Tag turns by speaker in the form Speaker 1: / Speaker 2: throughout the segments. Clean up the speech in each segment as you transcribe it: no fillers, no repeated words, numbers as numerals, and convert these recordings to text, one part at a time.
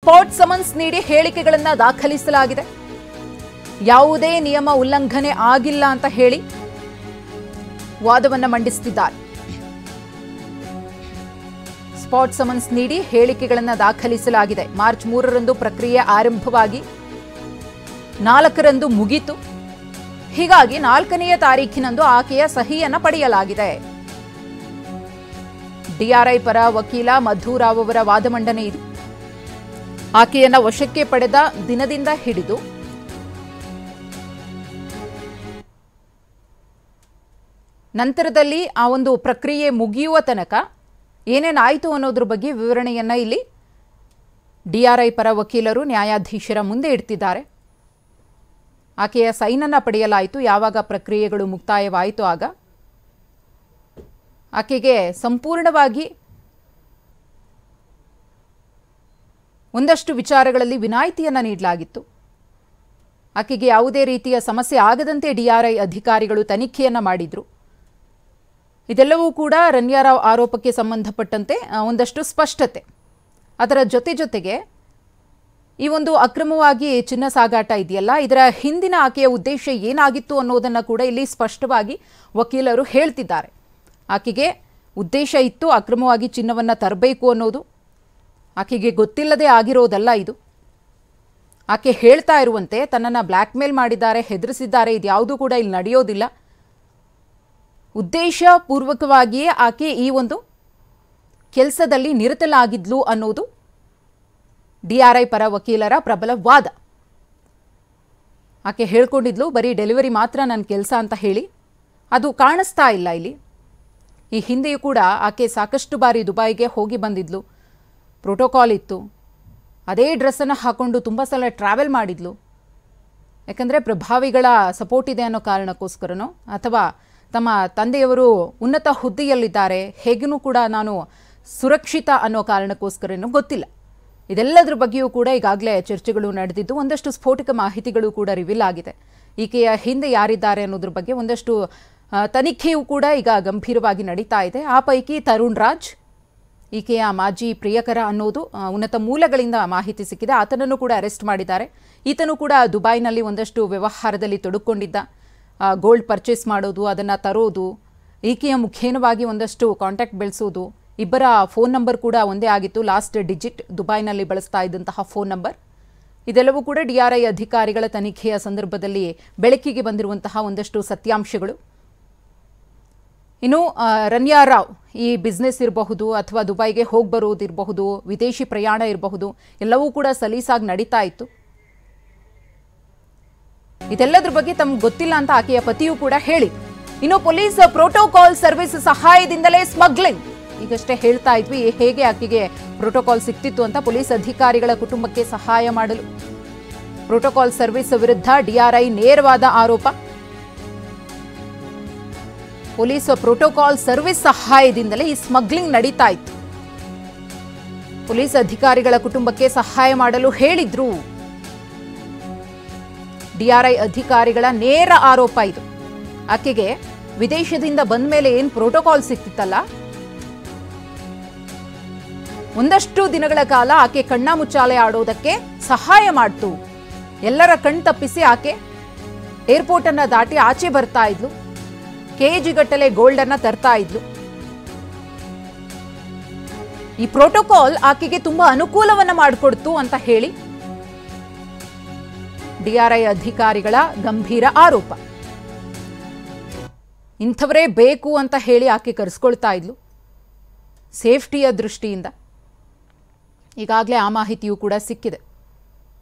Speaker 1: Spot summons ನೀಡಿ ಹೇಳಿಕೆಗಳನ್ನು ದಾಖಲಿಸಲಾಗಿದೆ. ಯಾವುದೇ ನಿಯಮ ಉಲ್ಲಂಘನೆ ಆಗಿಲ್ಲ ಅಂತ ಹೇಳಿ ವಾದವನ್ನು ಮಂಡಿಸುತ್ತಿದ್ದಾರೆ. ಸ್ಪಾಟ್ ಸಮನ್ಸ್ ನೀಡಿ ಹೇಳಿಕೆಗಳನ್ನು ದಾಖಲಿಸಲಾಗಿದೆ. ಮಾರ್ಚ್ 3ರಂದು ಪ್ರಕ್ರಿಯೆ ಆರಂಭವಾಗಿ 4ರಂದು ಮುಗಿತು. ಹೀಗಾಗಿ 4ನೇ ತಾರೀಖಿನಂದು ಆಕೆಯ ಸಹಿಯನ್ನು ಪಡೆಯಲಾಗಿದೆ. ಡಿಆರ್ಐ ಪರ ವಕೀಲ ಮಧುರಾವ್ ಅವರ ವಾದ ಮಂಡನೆ ಇದು. ಆಕೆಯನ್ನ ವಶಕ್ಕೆ ಪಡೆದ ದಿನದಿಂದ ಹಿಡಿದು ನಂತರದಲ್ಲಿ ಆ ಒಂದು ಪ್ರಕ್ರಿಯೆ ಮುಗಿಯುವ ತನಕ ಏನೇನಾಯಿತು ಅನ್ನೋದ್ರ ಬಗ್ಗೆ ವಿವರಣೆಯನ್ನ ಇಲ್ಲಿ ಡಿಆರ್ಐ ಪರ ವಕೀಲರು ನ್ಯಾಯಾಧೀಶರ ಮುಂದೆ ಇಡ್ತಿದ್ದಾರೆ. ಆಕೆಯ ಸೈನನ್ನು ಪಡೆಯಲಾಯಿತು. ಯಾವಾಗ ಪ್ರಕ್ರಿಯೆಗಳು ಮುಕ್ತಾಯವಾಯಿತು ಆಗ ಆಕೆಗೆ ಸಂಪೂರ್ಣವಾಗಿ ಒಂದಷ್ಟು ವಿಚಾರಗಳಲ್ಲಿ ವಿನಾಯಿತಿಯನ್ನು ನೀಡಲಾಗಿತ್ತು. ಆಕೆಗೆ ಯಾವುದೇ ರೀತಿಯ ಸಮಸ್ಯೆ ಆಗದಂತೆ ಡಿಆರ್ಐ ಅಧಿಕಾರಿಗಳು ತನಿಖೆಯನ್ನು ಮಾಡಿದ್ರು. ಇದೆಲ್ಲವೂ ಕೂಡ ರನ್ಯಾರಾವ್ ಆರೋಪಕ್ಕೆ ಸಂಬಂಧಪಟ್ಟಂತೆ ಒಂದಷ್ಟು ಸ್ಪಷ್ಟತೆ. ಅದರ ಜೊತೆಗೆ ಈ ಒಂದು ಅಕ್ರಮವಾಗಿ ಚಿನ್ನ ಸಾಗಾಟ ಇದೆಯಲ್ಲ, ಇದರ ಹಿಂದಿನ ಆಕೆಯ ಉದ್ದೇಶ ಏನಾಗಿತ್ತು ಅನ್ನೋದನ್ನು ಕೂಡ ಇಲ್ಲಿ ಸ್ಪಷ್ಟವಾಗಿ ವಕೀಲರು ಹೇಳ್ತಿದ್ದಾರೆ. ಆಕೆಗೆ ಉದ್ದೇಶ ಇತ್ತು ಅಕ್ರಮವಾಗಿ ಚಿನ್ನವನ್ನು ತರಬೇಕು ಅನ್ನೋದು. ಆಕೆಗೆ ಗೊತ್ತಿಲ್ಲದೆ ಆಗಿರೋದಲ್ಲ ಇದು. ಆಕೆ ಹೇಳ್ತಾ ಇರುವಂತೆ ತನ್ನನ್ನು ಬ್ಲ್ಯಾಕ್ ಮೇಲ್ ಮಾಡಿದ್ದಾರೆ, ಹೆದರಿಸಿದ್ದಾರೆ, ಇದ್ಯಾವುದೂ ಕೂಡ ಇಲ್ಲಿ ನಡೆಯೋದಿಲ್ಲ. ಉದ್ದೇಶಪೂರ್ವಕವಾಗಿಯೇ ಆಕೆ ಈ ಒಂದು ಕೆಲಸದಲ್ಲಿ ನಿರತಲಾಗಿದ್ಲು ಅನ್ನೋದು ಡಿಆರ್ಐ ಪರ ವಕೀಲರ ಪ್ರಬಲ ವಾದ. ಆಕೆ ಹೇಳ್ಕೊಂಡಿದ್ಲು ಬರೀ ಡೆಲಿವರಿ ಮಾತ್ರ ನನ್ನ ಕೆಲಸ ಅಂತ ಹೇಳಿ. ಅದು ಕಾಣಿಸ್ತಾ ಇಲ್ಲ ಇಲ್ಲಿ. ಈ ಹಿಂದೆಯೂ ಕೂಡ ಆಕೆ ಸಾಕಷ್ಟು ಬಾರಿ ದುಬೈಗೆ ಹೋಗಿ ಬಂದಿದ್ಲು. ಪ್ರೋಟೋಕಾಲ್ ಇತ್ತು. ಅದೇ ಡ್ರೆಸ್ಸನ್ನು ಹಾಕೊಂಡು ತುಂಬ ಸಲ ಟ್ರಾವೆಲ್ ಮಾಡಿದ್ಲು. ಯಾಕಂದರೆ ಪ್ರಭಾವಿಗಳ ಸಪೋರ್ಟ್ ಇದೆ ಅನ್ನೋ ಕಾರಣಕ್ಕೋಸ್ಕರನೋ ಅಥವಾ ತಮ್ಮ ತಂದೆಯವರು ಉನ್ನತ ಹುದ್ದೆಯಲ್ಲಿದ್ದಾರೆ, ಹೇಗೂ ಕೂಡ ನಾನು ಸುರಕ್ಷಿತ ಅನ್ನೋ ಕಾರಣಕ್ಕೋಸ್ಕರನೋ ಗೊತ್ತಿಲ್ಲ. ಇದೆಲ್ಲದರ ಬಗ್ಗೆಯೂ ಕೂಡ ಈಗಾಗಲೇ ಚರ್ಚೆಗಳು ನಡೆದಿದ್ದು ಒಂದಷ್ಟು ಸ್ಫೋಟಕ ಮಾಹಿತಿಗಳು ಕೂಡ ರಿವೀಲ್ ಆಗಿದೆ. ಈಕೆಯ ಹಿಂದೆ ಯಾರಿದ್ದಾರೆ ಅನ್ನೋದ್ರ ಬಗ್ಗೆ ಒಂದಷ್ಟು ತನಿಖೆಯೂ ಕೂಡ ಈಗ ಗಂಭೀರವಾಗಿ ನಡೀತಾ ಇದೆ. ಆ ಪೈಕಿ ತರುಣ್ ರಾಜ್ ಈಕೆಯ ಮಾಜಿ ಪ್ರಿಯಕರ ಅನ್ನೋದು ಉನ್ನತ ಮೂಲಗಳಿಂದ ಮಾಹಿತಿ ಸಿಕ್ಕಿದೆ. ಆತನನ್ನು ಕೂಡ ಅರೆಸ್ಟ್ ಮಾಡಿದ್ದಾರೆ. ಈತನು ಕೂಡ ದುಬೈನಲ್ಲಿ ಒಂದಷ್ಟು ವ್ಯವಹಾರದಲ್ಲಿ ತೊಡಕೊಂಡಿದ್ದ. ಗೋಲ್ಡ್ ಪರ್ಚೇಸ್ ಮಾಡೋದು, ಅದನ್ನು ತರೋದು, ಈಕೆಯ ಮುಖೇನವಾಗಿ ಒಂದಷ್ಟು ಕಾಂಟ್ಯಾಕ್ಟ್ ಬೆಳೆಸೋದು. ಇಬ್ಬರ ಫೋನ್ ನಂಬರ್ ಕೂಡ ಒಂದೇ ಆಗಿತ್ತು. ಲಾಸ್ಟ್ ಡಿಜಿಟ್ ದುಬೈನಲ್ಲಿ ಬಳಸ್ತಾ ಇದ್ದಂತಹ ಫೋನ್ ನಂಬರ್. ಇದೆಲ್ಲವೂ ಕೂಡ ಡಿಆರ್ಐ ಅಧಿಕಾರಿಗಳ ತನಿಖೆಯ ಸಂದರ್ಭದಲ್ಲಿ ಬೆಳಕಿಗೆ ಬಂದಿರುವಂತಹ ಒಂದಷ್ಟು ಸತ್ಯಾಂಶಗಳು. ಇನ್ನು ರನ್ಯಾರಾವ್ ಈ ಬಿಸ್ನೆಸ್ ಇರಬಹುದು ಅಥವಾ ದುಬೈಗೆ ಹೋಗಿ ಬರೋದಿರಬಹುದು, ವಿದೇಶಿ ಪ್ರಯಾಣ ಇರಬಹುದು, ಎಲ್ಲವೂ ಕೂಡ ಸಲೀಸಾಗಿ ನಡೀತಾ ಇತ್ತು. ಇದೆಲ್ಲದ್ರ ಬಗ್ಗೆ ತಮ್ಗೆ ಗೊತ್ತಿಲ್ಲ ಅಂತ ಆಕೆಯ ಪತಿಯೂ ಕೂಡ ಹೇಳಿದ್ರು. ಇನ್ನು ಪೊಲೀಸ್ ಪ್ರೋಟೋಕಾಲ್ ಸರ್ವಿಸ್ ಸಹಾಯದಿಂದಲೇ ಸ್ಮಗ್ಲಿಂಗ್, ಈಗಷ್ಟೇ ಹೇಳ್ತಾ ಇದ್ವಿ ಹೇಗೆ ಆಕೆಗೆ ಪ್ರೋಟೋಕಾಲ್ ಸಿಕ್ತಿತ್ತು ಅಂತ. ಪೊಲೀಸ್ ಅಧಿಕಾರಿಗಳ ಕುಟುಂಬಕ್ಕೆ ಸಹಾಯ ಮಾಡಲು ಪ್ರೋಟೋಕಾಲ್ ಸರ್ವಿಸ್ ವಿರುದ್ಧ ಡಿಆರ್ಐ ನೇರವಾದ ಆರೋಪ. ಪೊಲೀಸ್ ಪ್ರೋಟೋಕಾಲ್ ಸರ್ವಿಸ್ ಸಹಾಯದಿಂದಲೇ ಈ ಸ್ಮಗ್ಲಿಂಗ್ ನಡೀತಾ ಇತ್ತು. ಪೊಲೀಸ್ ಅಧಿಕಾರಿಗಳ ಕುಟುಂಬಕ್ಕೆ ಸಹಾಯ ಮಾಡಲು ಹೇಳಿದ್ರು. ಡಿಆರ್ಐ ಅಧಿಕಾರಿಗಳ ನೇರ ಆರೋಪ ಇದು. ಆಕೆಗೆ ವಿದೇಶದಿಂದ ಬಂದ ಮೇಲೆ ಏನು ಪ್ರೋಟೋಕಾಲ್ ಸಿಕ್ತಿತ್ತಲ್ಲ, ಒಂದಷ್ಟು ದಿನಗಳ ಕಾಲ ಆಕೆ ಕಣ್ಣ ಮುಚ್ಚಾಲೆ ಆಡೋದಕ್ಕೆ ಸಹಾಯ ಮಾಡ್ತು. ಎಲ್ಲರ ಕಣ್ ತಪ್ಪಿಸಿ ಆಕೆ ಏರ್ಪೋರ್ಟ್ ಅನ್ನ ದಾಟಿ ಆಚೆ ಬರ್ತಾ ಇದ್ಲು. ಕೆಜಿಗಟ್ಟಲೆ ಗೋಲ್ಡ್ ಅನ್ನ ತರ್ತಾ ಇದ್ಲು. ಈ ಪ್ರೋಟೋಕಾಲ್ ಆಕೆಗೆ ತುಂಬಾ ಅನುಕೂಲವನ್ನ ಮಾಡಿಕೊಡ್ತು ಅಂತ ಹೇಳಿ ಡಿಆರ್ಐ ಅಧಿಕಾರಿಗಳ ಗಂಭೀರ ಆರೋಪ. ಇಂಥವರೇ ಬೇಕು ಅಂತ ಹೇಳಿ ಆಕೆ ಕರೆಸ್ಕೊಳ್ತಾ ಇದ್ಲು ಸೇಫ್ಟಿಯ ದೃಷ್ಟಿಯಿಂದ. ಈಗಾಗಲೇ ಆ ಮಾಹಿತಿಯೂ ಕೂಡ ಸಿಕ್ಕಿದೆ.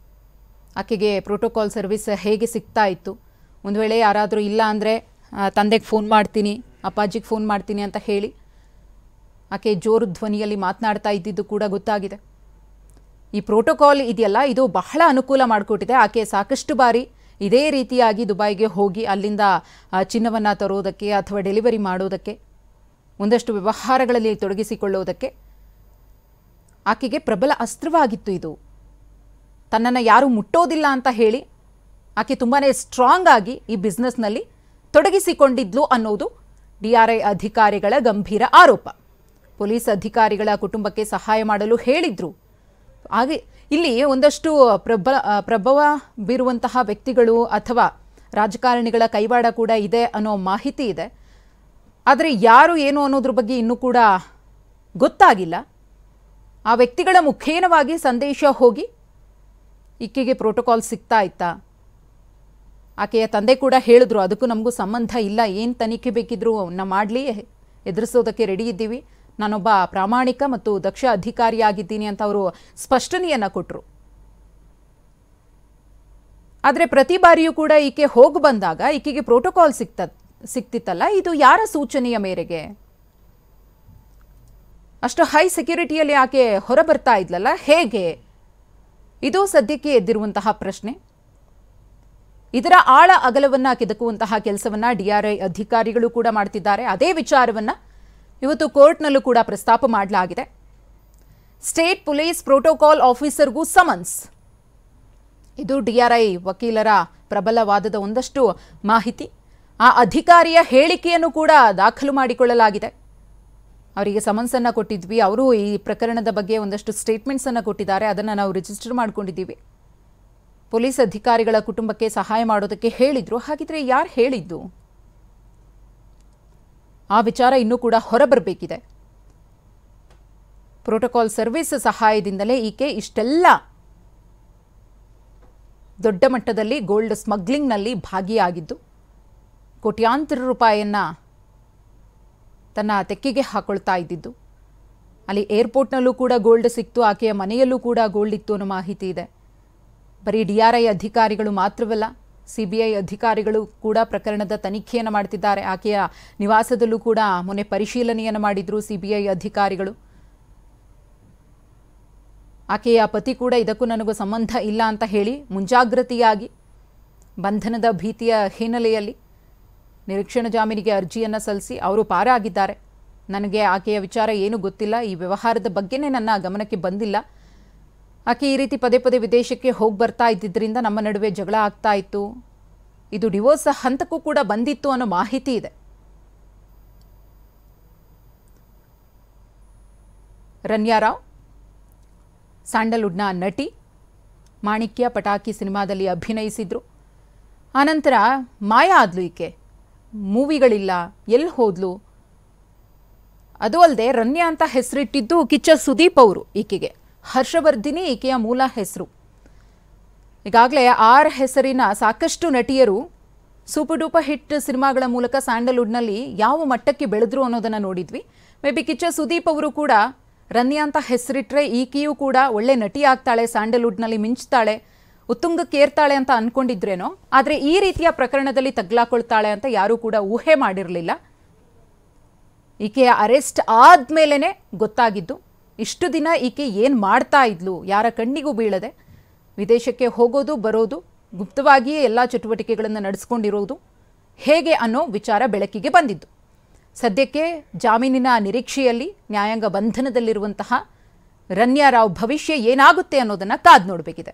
Speaker 1: ಆಕೆಗೆ ಪ್ರೋಟೋಕಾಲ್ ಸರ್ವಿಸ್ ಹೇಗೆ ಸಿಗ್ತಾ ಇತ್ತು, ಒಂದು ವೇಳೆ ಯಾರಾದರೂ ಇಲ್ಲ ಅಂದರೆ ತಂದೆಗೆ ಫೋನ್ ಮಾಡ್ತೀನಿ, ಅಪ್ಪಾಜಿಗೆ ಫೋನ್ ಮಾಡ್ತೀನಿ ಅಂತ ಹೇಳಿ ಆಕೆ ಜೋರು ಧ್ವನಿಯಲ್ಲಿ ಮಾತನಾಡ್ತಾ ಇದ್ದಿದ್ದು ಕೂಡ ಗೊತ್ತಾಗಿದೆ. ಈ ಪ್ರೋಟೋಕಾಲ್ ಇದೆಯಲ್ಲ, ಇದು ಬಹಳ ಅನುಕೂಲ ಮಾಡಿಕೊಟ್ಟಿದೆ. ಆಕೆ ಸಾಕಷ್ಟು ಬಾರಿ ಇದೇ ರೀತಿಯಾಗಿ ದುಬೈಗೆ ಹೋಗಿ ಅಲ್ಲಿಂದ ಚಿನ್ನವನ್ನು ತರೋದಕ್ಕೆ ಅಥವಾ ಡೆಲಿವರಿ ಮಾಡೋದಕ್ಕೆ, ಒಂದಷ್ಟು ವ್ಯವಹಾರಗಳಲ್ಲಿ ತೊಡಗಿಸಿಕೊಳ್ಳೋದಕ್ಕೆ ಆಕೆಗೆ ಪ್ರಬಲ ಅಸ್ತ್ರವಾಗಿತ್ತು ಇದು. ತನ್ನನ್ನು ಯಾರೂ ಮುಟ್ಟೋದಿಲ್ಲ ಅಂತ ಹೇಳಿ ಆಕೆ ತುಂಬಾ ಸ್ಟ್ರಾಂಗ್ ಆಗಿ ಈ ಬಿಸ್ನೆಸ್ನಲ್ಲಿ ತೊಡಗಿಸಿಕೊಂಡಿದ್ಲು ಅನ್ನೋದು ಡಿಆರ್ಐ ಅಧಿಕಾರಿಗಳ ಗಂಭೀರ ಆರೋಪ. ಪೊಲೀಸ್ ಅಧಿಕಾರಿಗಳ ಕುಟುಂಬಕ್ಕೆ ಸಹಾಯ ಮಾಡಲು ಹೇಳಿದ್ರು. ಹಾಗೆ ಇಲ್ಲಿ ಒಂದಷ್ಟು ಪ್ರಭಾವ ಬೀರುವಂತಹ ವ್ಯಕ್ತಿಗಳು ಅಥವಾ ರಾಜಕಾರಣಿಗಳ ಕೈವಾಡ ಕೂಡ ಇದೆ ಅನ್ನೋ ಮಾಹಿತಿ ಇದೆ. ಆದರೆ ಯಾರು ಏನು ಅನ್ನೋದ್ರ ಬಗ್ಗೆ ಇನ್ನೂ ಕೂಡ ಗೊತ್ತಾಗಿಲ್ಲ. ಆ ವ್ಯಕ್ತಿಗಳ ಮುಖೇನವಾಗಿ ಸಂದೇಶ ಹೋಗಿ ಈಕೆಗೆ ಪ್ರೋಟೋಕಾಲ್ ಸಿಗ್ತಾ ಇತ್ತಾ? ಆಕೆಯ ತಂದೆ ಕೂಡ ಹೇಳಿದ್ರು, ಅದಕ್ಕೂ ನಮಗೂ ಸಂಬಂಧ ಇಲ್ಲ, ಏನು ತನಿಖೆ ಬೇಕಿದ್ರು ನಾವು ಮಾಡಲಿ, ಎದುರಿಸೋದಕ್ಕೆ ರೆಡಿ ಇದ್ದೀವಿ, ನಾನೊಬ್ಬ ಪ್ರಾಮಾಣಿಕ ಮತ್ತು ದಕ್ಷ ಅಧಿಕಾರಿಯಾಗಿದ್ದೀನಿ ಅಂತ ಅವರು ಸ್ಪಷ್ಟನೆಯನ್ನು ಕೊಟ್ಟರು. ಆದರೆ ಪ್ರತಿ ಬಾರಿಯೂ ಕೂಡ ಈಕೆ ಹೋಗಿ ಬಂದಾಗ ಈಕೆಗೆ ಪ್ರೋಟೋಕಾಲ್ ಸಿಕ್ತಿತ್ತಲ್ಲ, ಇದು ಯಾರ ಸೂಚನೆಯ ಮೇರೆಗೆ? ಅಷ್ಟು ಹೈ ಸೆಕ್ಯೂರಿಟಿಯಲ್ಲಿ ಆಕೆ ಹೊರ ಬರ್ತಾ ಇದ್ಲಲ್ಲ, ಹೇಗೆ? ಇದು ಸದ್ಯಕ್ಕೆ ಎದ್ದಿರುವಂತಹ ಪ್ರಶ್ನೆ. ಇದರ ಆಳ ಅಗಲವನ್ನ ಕೆದಕುವಂತಹ ಕೆಲಸವನ್ನ DRI ಅಧಿಕಾರಿಗಳು ಕೂಡ ಮಾಡ್ತಿದ್ದಾರೆ. ಅದೇ ವಿಚಾರವನ್ನ ಇವತ್ತು ಕೋರ್ಟ್ನಲ್ಲೂ ಕೂಡ ಪ್ರಸ್ತಾಪ ಮಾಡಲಾಗಿದೆ. ಸ್ಟೇಟ್ ಪೊಲೀಸ್ ಪ್ರೋಟೋಕಾಲ್ ಆಫೀಸರ್ಗೂ ಸಮನ್ಸ್. ಇದು DRI ವಕೀಲರ ಪ್ರಬಲವಾದದ ಒಂದಷ್ಟು ಮಾಹಿತಿ. ಆ ಅಧಿಕಾರಿಯ ಹೇಳಿಕೆಯನ್ನು ಕೂಡ ದಾಖಲು ಮಾಡಿಕೊಳ್ಳಲಾಗಿದೆ. ಅವರಿಗೆ ಸಮನ್ಸನ್ನು ಕೊಟ್ಟಿದ್ವಿ, ಅವರು ಈ ಪ್ರಕರಣದ ಬಗ್ಗೆ ಒಂದಷ್ಟು ಸ್ಟೇಟ್ಮೆಂಟ್ಸನ್ನು ಕೊಟ್ಟಿದ್ದಾರೆ, ಅದನ್ನು ನಾವು ರಿಜಿಸ್ಟರ್ ಮಾಡ್ಕೊಂಡಿದ್ದೀವಿ. ಪೊಲೀಸ್ ಅಧಿಕಾರಿಗಳ ಕುಟುಂಬಕ್ಕೆ ಸಹಾಯ ಮಾಡೋದಕ್ಕೆ ಹೇಳಿದ್ರು. ಹಾಗಿದ್ರೆ ಯಾರು ಹೇಳಿದ್ದು? ಆ ವಿಚಾರ ಇನ್ನೂ ಕೂಡ ಹೊರಬರಬೇಕಿದೆ. ಪ್ರೋಟೋಕಾಲ್ ಸರ್ವಿಸ್ ಸಹಾಯದಿಂದಲೇ ಈಕೆ ಇಷ್ಟೆಲ್ಲ ದೊಡ್ಡ ಮಟ್ಟದಲ್ಲಿ ಗೋಲ್ಡ್ ಸ್ಮಗ್ಲಿಂಗ್ನಲ್ಲಿ ಭಾಗಿಯಾಗಿದ್ದು, ಕೋಟ್ಯಾಂತರ ರೂಪಾಯಿಯನ್ನ ತನ್ನ ತೆಕ್ಕೆಗೆ ಹಾಕೊಳ್ತಾ ಇದ್ದಿದ್ದು. ಅಲ್ಲಿ ಏರ್ಪೋರ್ಟ್ನಲ್ಲೂ ಕೂಡ ಗೋಲ್ಡ್ ಸಿಕ್ತು, ಆಕೆಯ ಮನೆಯಲ್ಲೂ ಕೂಡ ಗೋಲ್ಡ್ ಇತ್ತು ಅನ್ನೋ ಮಾಹಿತಿ ಇದೆ. ಬರೀ DRI ಅಧಿಕಾರಿಗಳು ಮಾತ್ರವಲ್ಲ, CBI ಅಧಿಕಾರಿಗಳು ಕೂಡ ಪ್ರಕರಣದ ತನಿಖೆಯನ್ನು ಮಾಡ್ತಿದ್ದಾರೆ. ಆಕೆಯ ನಿವಾಸದಲ್ಲೂ ಕೂಡ ಮೊನ್ನೆ ಪರಿಶೀಲನೆಯನ್ನು ಮಾಡಿದ್ರು CBI ಅಧಿಕಾರಿಗಳು. ಆಕೆಯ ಪತಿ ಕೂಡ ಇದಕ್ಕೂ ನನಗೂ ಸಂಬಂಧ ಇಲ್ಲ ಅಂತ ಹೇಳಿ ಮುಂಜಾಗ್ರತೆಯಾಗಿ ಬಂಧನದ ಭೀತಿಯ ಹಿನ್ನೆಲೆಯಲ್ಲಿ ನಿರೀಕ್ಷಣಾ ಜಾಮೀನಿಗೆ ಅರ್ಜಿಯನ್ನು ಸಲ್ಲಿಸಿ ಅವರು ಪಾರಾಗಿದ್ದಾರೆ. ನನಗೆ ಆಕೆಯ ವಿಚಾರ ಏನೂ ಗೊತ್ತಿಲ್ಲ, ಈ ವ್ಯವಹಾರದ ಬಗ್ಗೆನೇ ನನ್ನ ಗಮನಕ್ಕೆ ಬಂದಿಲ್ಲ. ಆಕೆ ಈ ರೀತಿ ಪದೇ ಪದೇ ವಿದೇಶಕ್ಕೆ ಹೋಗಿ ಬರ್ತಾ ಇದ್ದಿದ್ದರಿಂದ ನಮ್ಮ ನಡುವೆ ಜಗಳ ಆಗ್ತಾ ಇತ್ತು, ಇದು ಡಿವೋರ್ಸ್ ಹಂತಕ್ಕೂ ಕೂಡ ಬಂದಿತ್ತು ಅನ್ನೋ ಮಾಹಿತಿ ಇದೆ. ರನ್ಯಾ ರಾವ್ ಸ್ಯಾಂಡಲ್ವುಡ್ನ ನಟಿ, ಮಾಣಿಕ್ಯ ಪಟಾಕಿ ಸಿನಿಮಾದಲ್ಲಿ ಅಭಿನಯಿಸಿದ್ರು. ಆನಂತರ ಮಾಯ ಆದ್ಲು ಈಕೆ, ಮೂವಿಗಳಿಲ್ಲ, ಎಲ್ಲಿ ಹೋದ್ಲು? ಅದು ಅಲ್ಲದೆ ರನ್ಯಾ ಅಂತ ಹೆಸರಿಟ್ಟಿದ್ದು ಕಿಚ್ಚ ಸುದೀಪ್ ಅವರು ಈಕೆಗೆ. ಹರ್ಷವರ್ಧಿನಿ ಈಕೆಯ ಮೂಲ ಹೆಸರು. ಈಗಾಗಲೇ 6 ಹೆಸರಿನ ಸಾಕಷ್ಟು ನಟಿಯರು ಸೂಪರ್ ಡೂಪರ್ ಹಿಟ್ ಸಿನಿಮಾಗಳ ಮೂಲಕ ಸ್ಯಾಂಡಲ್ವುಡ್ನಲ್ಲಿ ಯಾವ ಮಟ್ಟಕ್ಕೆ ಬೆಳೆದ್ರು ಅನ್ನೋದನ್ನು ನೋಡಿದ್ವಿ. ಮೇ ಬಿ ಕಿಚ್ಚ ಸುದೀಪ್ ಅವರು ಕೂಡ ರನ್ಯಾ ಅಂತ ಹೆಸರಿಟ್ರೆ ಈಕೆಯೂ ಕೂಡ ಒಳ್ಳೆ ನಟಿ ಆಗ್ತಾಳೆ, ಸ್ಯಾಂಡಲ್ವುಡ್ನಲ್ಲಿ ಮಿಂಚ್ತಾಳೆ, ಉತ್ತುಂಗಕ್ಕೇರ್ತಾಳೆ ಅಂತ ಅಂದ್ಕೊಂಡಿದ್ರೇನೋ. ಆದರೆ ಈ ರೀತಿಯ ಪ್ರಕರಣದಲ್ಲಿ ತಗ್ಲಾಕೊಳ್ತಾಳೆ ಅಂತ ಯಾರೂ ಕೂಡ ಊಹೆ ಮಾಡಿರಲಿಲ್ಲ. ಈಕೆಯ ಅರೆಸ್ಟ್ ಆದ್ಮೇಲೆ ಗೊತ್ತಾಗಿದ್ದು. ಇಷ್ಟು ದಿನ ಈಕೆ ಏನು ಮಾಡ್ತಾ ಇದ್ಲು, ಯಾರ ಕಣ್ಣಿಗೂ ಬೀಳದೆ ವಿದೇಶಕ್ಕೆ ಹೋಗೋದು ಬರೋದು, ಗುಪ್ತವಾಗಿಯೇ ಎಲ್ಲ ಚಟುವಟಿಕೆಗಳನ್ನು ನಡೆಸ್ಕೊಂಡಿರೋದು ಹೇಗೆ ಅನ್ನೋ ವಿಚಾರ ಬೆಳಕಿಗೆ ಬಂದಿದ್ದು. ಸದ್ಯಕ್ಕೆ ಜಾಮೀನಿನ ನಿರೀಕ್ಷೆಯಲ್ಲಿ ನ್ಯಾಯಾಂಗ ಬಂಧನದಲ್ಲಿರುವಂತಹ ರನ್ಯಾ ರಾವ್ ಭವಿಷ್ಯ ಏನಾಗುತ್ತೆ ಅನ್ನೋದನ್ನು ಕಾದು ನೋಡಬೇಕಿದೆ.